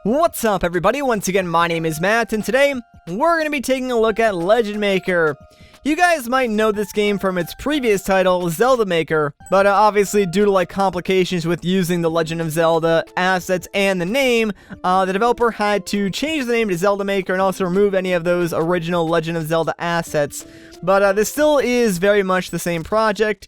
What's up, everybody? Once again, my name is Matt, and today we're going to be taking a look at Legend Maker. You guys might know this game from its previous title, Zelda Maker, but obviously due to complications with using the Legend of Zelda assets and the name, the developer had to change the name to Zelda Maker and also remove any of those original Legend of Zelda assets. But this still is very much the same project.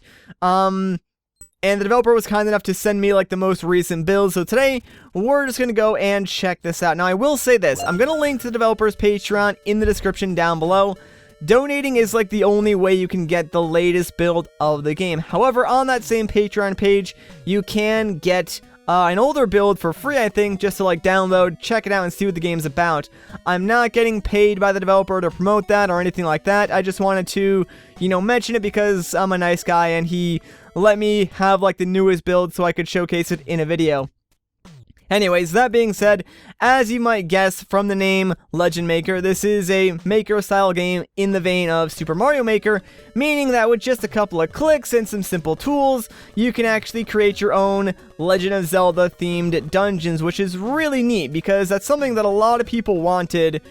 And the developer was kind enough to send me the most recent build, so today we're just going to go and check this out. Now I will say this, I'm going to link to the developer's Patreon in the description down below. Donating is the only way you can get the latest build of the game. However, on that same Patreon page, you can get an older build for free, I think, just to download, check it out, and see what the game's about. I'm not getting paid by the developer to promote that or anything like that. I just wanted to, mention it because I'm a nice guy and he let me have the newest build so I could showcase it in a video. Anyways, that being said, as you might guess from the name Legend Maker, this is a Maker-style game in the vein of Super Mario Maker, meaning that with just a couple of clicks and some simple tools, you can actually create your own Legend of Zelda-themed dungeons, which is really neat, because that's something that a lot of people wanted,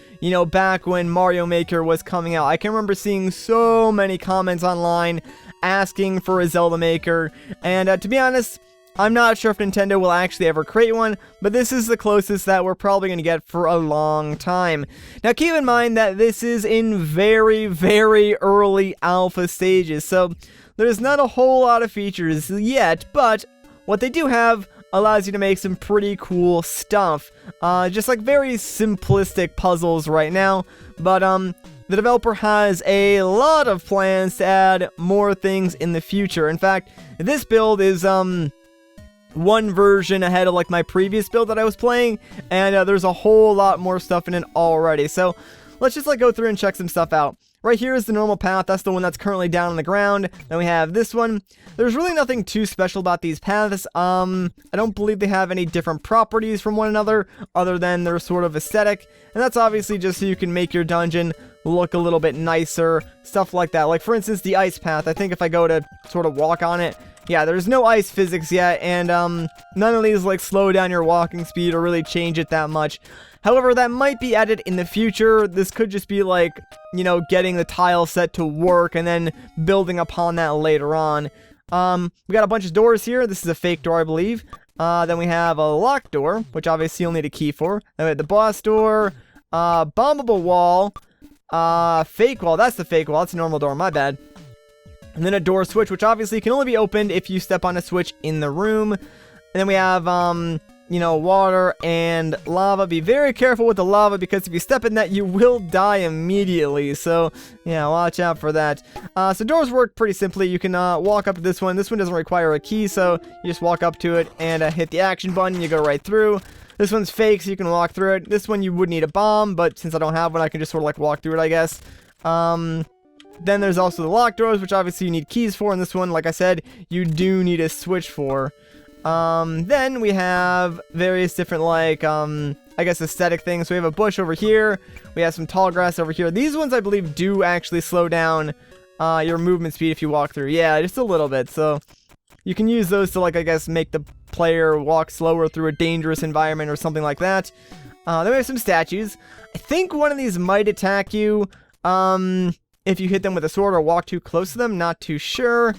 back when Mario Maker was coming out. I can remember seeing so many comments online asking for a Zelda Maker, and to be honest, I'm not sure if Nintendo will actually ever create one, but this is the closest that we're probably going to get for a long time. Now keep in mind that this is in very, very early alpha stages, so there's not a whole lot of features yet, but what they do have allows you to make some pretty cool stuff. Just very simplistic puzzles right now, but the developer has a lot of plans to add more things in the future. In fact, this build is one version ahead of my previous build that I was playing, and there's a whole lot more stuff in it already. So let's just go through and check some stuff out. Right here is the normal path. That's the one that's currently down on the ground. Then we have this one. There's really nothing too special about these paths. I don't believe they have any different properties from one another other than their sort of aesthetic, and that's obviously just so you can make your dungeon look a little bit nicer, stuff like that. For instance, the ice path. I think if I go to sort of walk on it, yeah, there's no ice physics yet, and none of these slow down your walking speed or really change it that much. However, that might be added in the future. This could just be getting the tile set to work and then building upon that later on. We got a bunch of doors here. This is a fake door, I believe. Then we have a locked door, which obviously you'll need a key for. Then we have the boss door, bombable wall, fake wall. That's the fake wall. That's a normal door, my bad. And then a door switch, which obviously can only be opened if you step on a switch in the room. And then we have, water and lava. Be very careful with the lava, because if you step in that, you will die immediately. So, yeah, watch out for that. So doors work pretty simply. You can walk up to this one. This one doesn't require a key, so you just walk up to it and hit the action button, and you go right through. This one's fake, so you can walk through it. This one you would need a bomb, but since I don't have one, I can just sort of walk through it, I guess. Then there's also the locked doors, which obviously you need keys for, and this one, like I said, you do need a switch for. Then we have various different, I guess aesthetic things. So we have a bush over here, we have some tall grass over here. These ones, I believe, do actually slow down your movement speed if you walk through. Yeah, just a little bit, so you can use those to, I guess, make the player walk slower through a dangerous environment or something like that. Then we have some statues. I think one of these might attack you, if you hit them with a sword or walk too close to them, not too sure.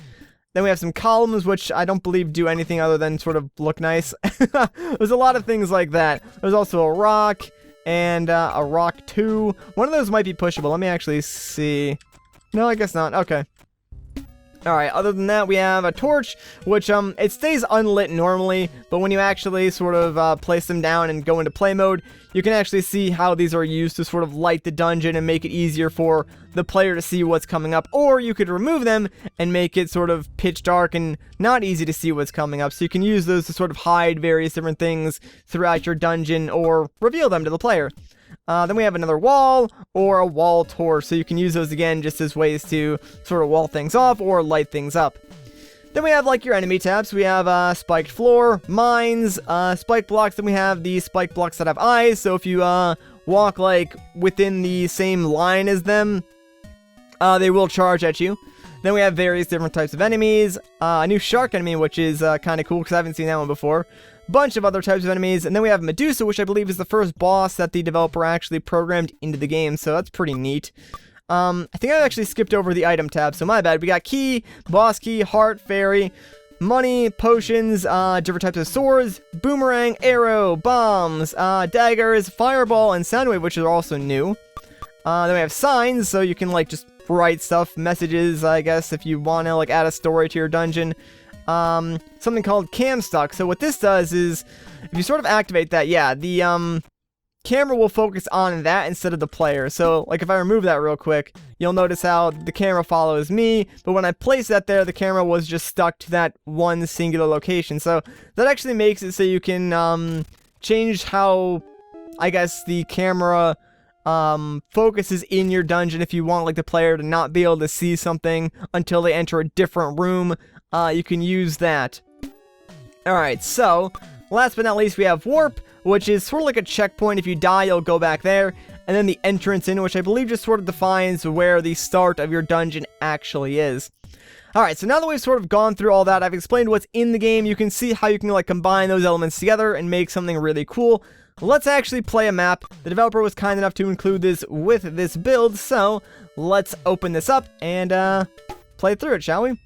Then we have some columns, which I don't believe do anything other than sort of look nice. There's a lot of things like that. There's also a rock and a rock too. One of those might be pushable. Let me actually see. No, I guess not. Okay. Alright, other than that, we have a torch, which, it stays unlit normally, but when you actually sort of, place them down and go into play mode, you can actually see how these are used to sort of light the dungeon and make it easier for the player to see what's coming up, or you could remove them and make it sort of pitch dark and not easy to see what's coming up, so you can use those to sort of hide various different things throughout your dungeon, or reveal them to the player. Then we have another wall, or a wall torch, so you can use those again just as ways to sort of wall things off or light things up. Then we have your enemy tabs. We have spiked floor, mines, spike blocks. Then we have the spike blocks that have eyes, so if you walk within the same line as them, they will charge at you. Then we have various different types of enemies. A new shark enemy, which is kind of cool because I haven't seen that one before. bunch of other types of enemies, and then we have Medusa, which I believe is the first boss that the developer actually programmed into the game, so that's pretty neat. I think I actually skipped over the item tab, so my bad. We got key, boss key, heart, fairy, money, potions, different types of swords, boomerang, arrow, bombs, daggers, fireball, and soundwave, which are also new. Then we have signs, so you can, like, just write stuff, messages, I guess, if you want to, like, add a story to your dungeon. Something called cam stuck. So what this does is, if you sort of activate that, yeah, the, camera will focus on that instead of the player. So, like, if I remove that real quick, you'll notice how the camera follows me, but when I place that there, the camera was just stuck to that one singular location. So, that actually makes it so you can, change how, I guess, the camera, focuses in your dungeon if you want, like, the player to not be able to see something until they enter a different room. You can use that. Alright, so, last but not least, we have warp, which is sort of like a checkpoint. If you die, you'll go back there. And then the entrance in, which I believe just sort of defines where the start of your dungeon actually is. Alright, so now that we've sort of gone through all that, I've explained what's in the game. You can see how you can, like, combine those elements together and make something really cool. Let's actually play a map. The developer was kind enough to include this with this build, so let's open this up and play through it, shall we?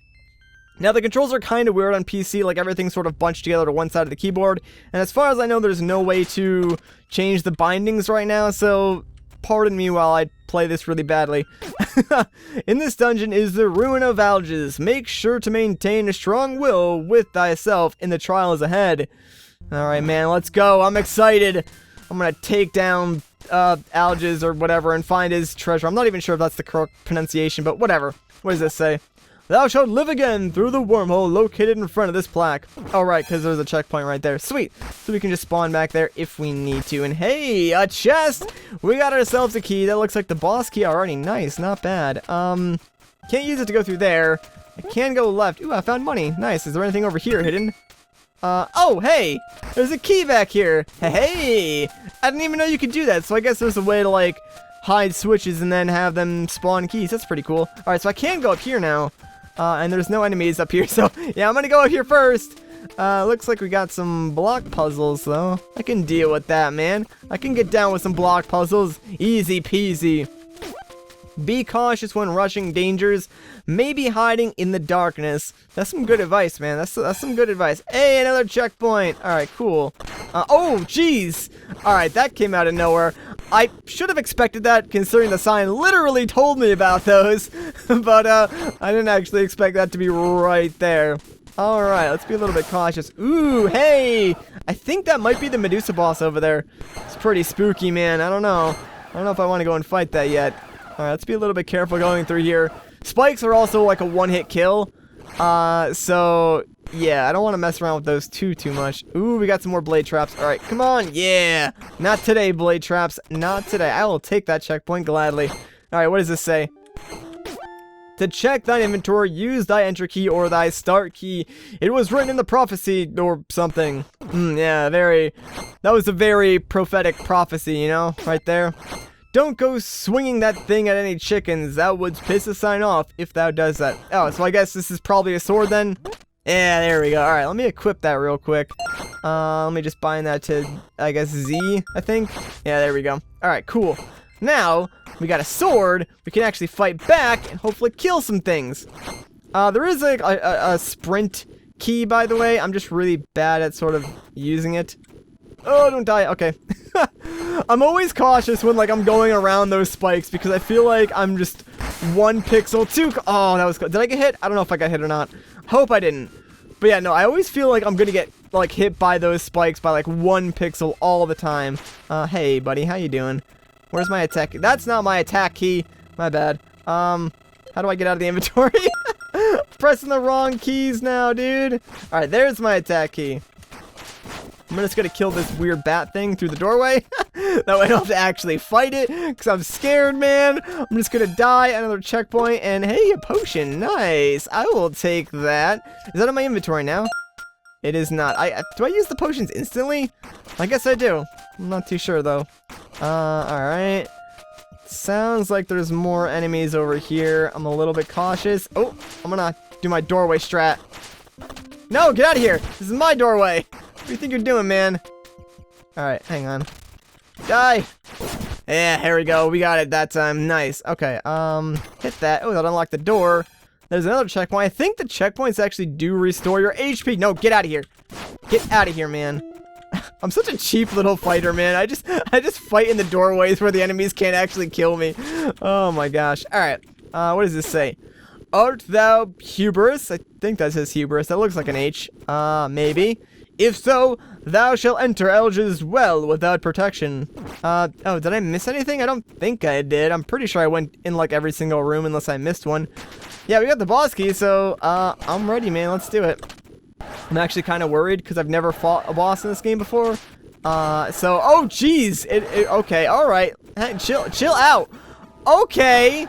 Now, the controls are kind of weird on PC, like everything's sort of bunched together to one side of the keyboard, and as far as I know, there's no way to change the bindings right now, so pardon me while I play this really badly. In this dungeon is the Ruin of Alges. Make sure to maintain a strong will with thyself in the trials ahead. Alright, man, let's go. I'm excited. I'm gonna take down Alges or whatever and find his treasure. I'm not even sure if that's the correct pronunciation, but whatever. What does this say? Thou shalt live again through the wormhole located in front of this plaque. Oh, right, because there's a checkpoint right there. Sweet. So we can just spawn back there if we need to. And hey, a chest! We got ourselves a key. That looks like the boss key already. Nice, not bad. Can't use it to go through there. I can go left. Ooh, I found money. Nice. Is there anything over here hidden? Oh, hey! There's a key back here. Hey! I didn't even know you could do that, so I guess there's a way to, like, hide switches and then have them spawn keys. That's pretty cool. Alright, so I can go up here now. And there's no enemies up here, so yeah, I'm gonna go up here first. Looks like we got some block puzzles, though. I can deal with that, man. I can get down with some block puzzles. Easy peasy. Be cautious when rushing dangers. Maybe hiding in the darkness. That's some good advice, man. That's some good advice. Hey, another checkpoint. Alright, cool. Oh, jeez. Alright, that came out of nowhere. I should have expected that, considering the sign literally told me about those. But, I didn't actually expect that to be right there. Alright, let's be a little bit cautious. Ooh, hey! I think that might be the Medusa boss over there. It's pretty spooky, man. I don't know. I don't know if I want to go and fight that yet. Alright, let's be a little bit careful going through here. Spikes are also like a one-hit kill. So, yeah, I don't want to mess around with those too much. Ooh, we got some more blade traps. Alright, come on. Yeah! Not today, blade traps. Not today. I will take that checkpoint gladly. Alright, what does this say? To check thine inventory, use thy enter key or thy start key. It was written in the prophecy or something. Yeah, that was a very prophetic prophecy, you know, right there. Don't go swinging that thing at any chickens. That would piss a sign off if thou does that. Oh, so I guess this is probably a sword then? Yeah, there we go. Alright, let me equip that real quick. Let me just bind that to, I guess, Z, I think. Yeah, there we go. Alright, cool. Now, we got a sword. We can actually fight back and hopefully kill some things. There is a sprint key, by the way. I'm just really bad at sort of using it. Oh, don't die. Okay. I'm always cautious when, like, I'm going around those spikes because I feel like I'm just one pixel too. Oh, that was good. Did I get hit? I don't know if I got hit or not. Hope I didn't. But yeah, no, I always feel like I'm gonna get, like, hit by those spikes by, like, 1 pixel all the time. Hey, buddy, how you doing? Where's my attack? That's not my attack key. My bad. How do I get out of the inventory? Pressing the wrong keys now, dude. Alright, there's my attack key. I'm just gonna kill this weird bat thing through the doorway. That way I don't have to actually fight it, because I'm scared, man. I'm just gonna die. Another checkpoint, and hey, a potion. Nice. I will take that. Is that in my inventory now? It is not. Do I use the potions instantly? I guess I do. I'm not too sure, though. Alright. Sounds like there's more enemies over here. I'm a little bit cautious. Oh, I'm gonna do my doorway strat. No, get out of here. This is my doorway. What do you think you're doing, man? Alright, hang on. Die! Yeah, here we go. We got it that time. Nice. Okay, hit that. Oh, that unlocked the door. There's another checkpoint. I think the checkpoints actually do restore your HP. No, get out of here. Get out of here, man. I'm such a cheap little fighter, man. I just fight in the doorways where the enemies can't actually kill me. Oh my gosh. Alright. What does this say? Art thou hubris? I think that says hubris. That looks like an H. Maybe. If so, thou shalt enter Elge's well without protection. Oh, did I miss anything? I don't think I did. I'm pretty sure I went in like every single room unless I missed one. Yeah, we got the boss key, so I'm ready, man. Let's do it. I'm actually kind of worried because I've never fought a boss in this game before. Oh, jeez. Okay, all right. Hey, chill out. Okay.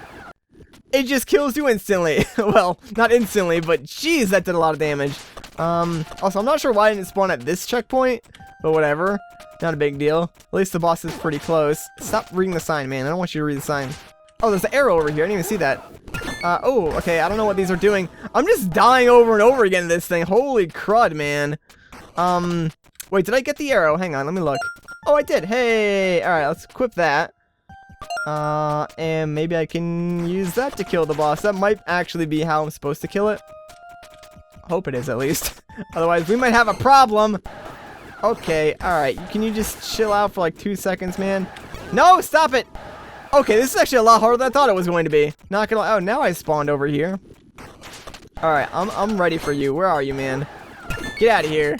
It just kills you instantly. Well, not instantly, but jeez, that did a lot of damage. Also, I'm not sure why I didn't spawn at this checkpoint, but whatever. Not a big deal. At least the boss is pretty close. Stop reading the sign, man. I don't want you to read the sign. Oh, there's an arrow over here. I didn't even see that. Oh, okay. I don't know what these are doing. I'm just dying over and over again in this thing. Holy crud, man. Wait, did I get the arrow? Hang on, let me look. Oh, I did. Hey. All right, let's equip that. And maybe I can use that to kill the boss. That might actually be how I'm supposed to kill it. Hope it is, at least. Otherwise, we might have a problem. Okay, alright. Can you just chill out for like 2 seconds, man? No, stop it! Okay, this is actually a lot harder than I thought it was going to be. Not gonna... Oh, now I spawned over here. Alright, I'm ready for you. Where are you, man? Get out of here.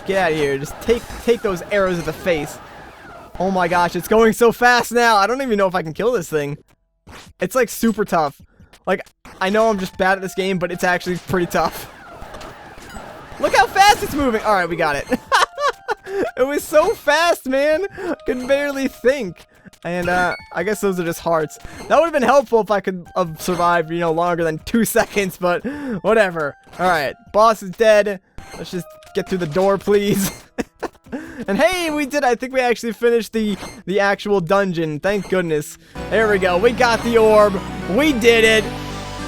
Get out of here. Just take those arrows at the face. Oh my gosh, it's going so fast now. I don't even know if I can kill this thing. It's like super tough. Like, I know I'm just bad at this game, but it's actually pretty tough. Look how fast it's moving. All right, we got it. It was so fast, man. Could barely think. And I guess those are just hearts. That would have been helpful if I could have survived, you know, longer than 2 seconds, but whatever. All right, boss is dead. Let's just get through the door, please. And hey, we did. I think we actually finished the actual dungeon. Thank goodness. There we go. We got the orb. We did it.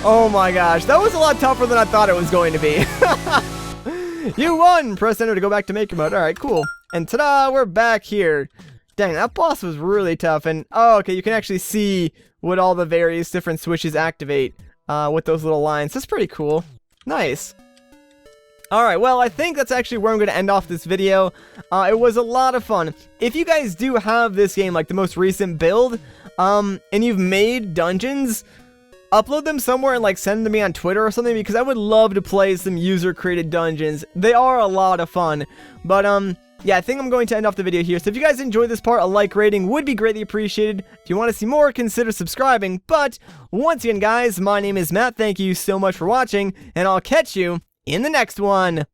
Oh my gosh. That was a lot tougher than I thought it was going to be. You won. Press enter to go back to maker mode. All right, cool. And ta-da, we're back here. Dang, that boss was really tough. And oh, okay, you can actually see what all the various different switches activate with those little lines. That's pretty cool. Nice. Alright, well, I think that's actually where I'm going to end off this video. It was a lot of fun. If you guys do have this game, like the most recent build, and you've made dungeons, upload them somewhere and like send them to me on Twitter or something, because I would love to play some user-created dungeons. They are a lot of fun. But, yeah, I think I'm going to end off the video here. So if you guys enjoyed this part, a like rating would be greatly appreciated. If you want to see more, consider subscribing. But, once again, guys, my name is Matt. Thank you so much for watching, and I'll catch you in the next one.